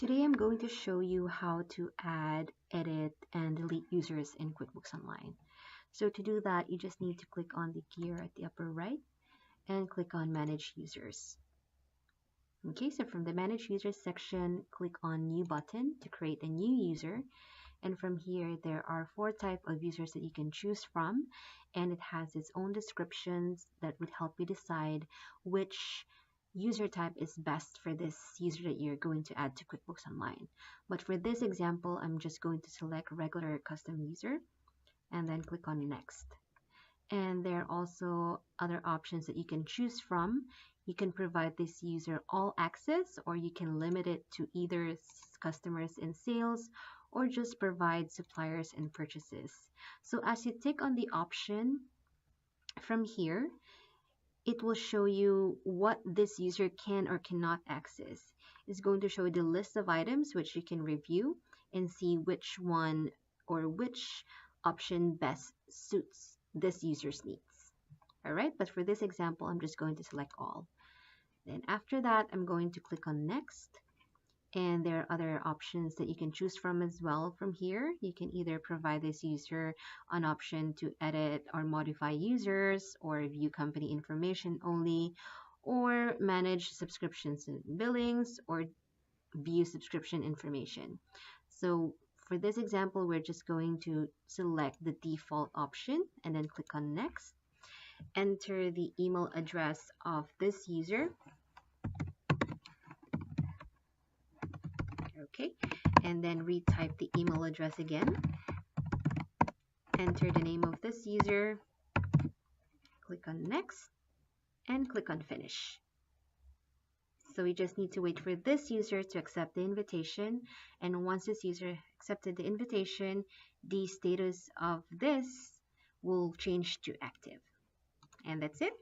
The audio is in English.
Today I'm going to show you how to add, edit, and delete users in QuickBooks Online. So to do that, you just need to click on the gear at the upper right and click on Manage Users. Okay, so from the Manage Users section, click on New button to create a new user. And from here, there are 4 types of users that you can choose from, and it has its own descriptions that would help you decide which user type is best for this user that you're going to add to QuickBooks Online. But for this example, I'm just going to select regular custom user and then click on Next. And there are also other options that you can choose from. You can provide this user all access, or you can limit it to either customers and sales or just provide suppliers and purchases. So as you tick on the option from here, it will show you what this user can or cannot access. It's going to show the list of items which you can review and see which one or which option best suits this user's needs. All right, but for this example, I'm just going to select all. Then after that, I'm going to click on Next. And there are other options that you can choose from as well. From here, you can either provide this user an option to edit or modify users, or view company information only, or manage subscriptions and billings, or view subscription information. So for this example, we're just going to select the default option and then click on Next. Enter the email address of this user. Okay, and then retype the email address again. Enter the name of this user, click on Next, and click on Finish. So we just need to wait for this user to accept the invitation, and once this user accepted the invitation, the status of this will change to active. And that's it.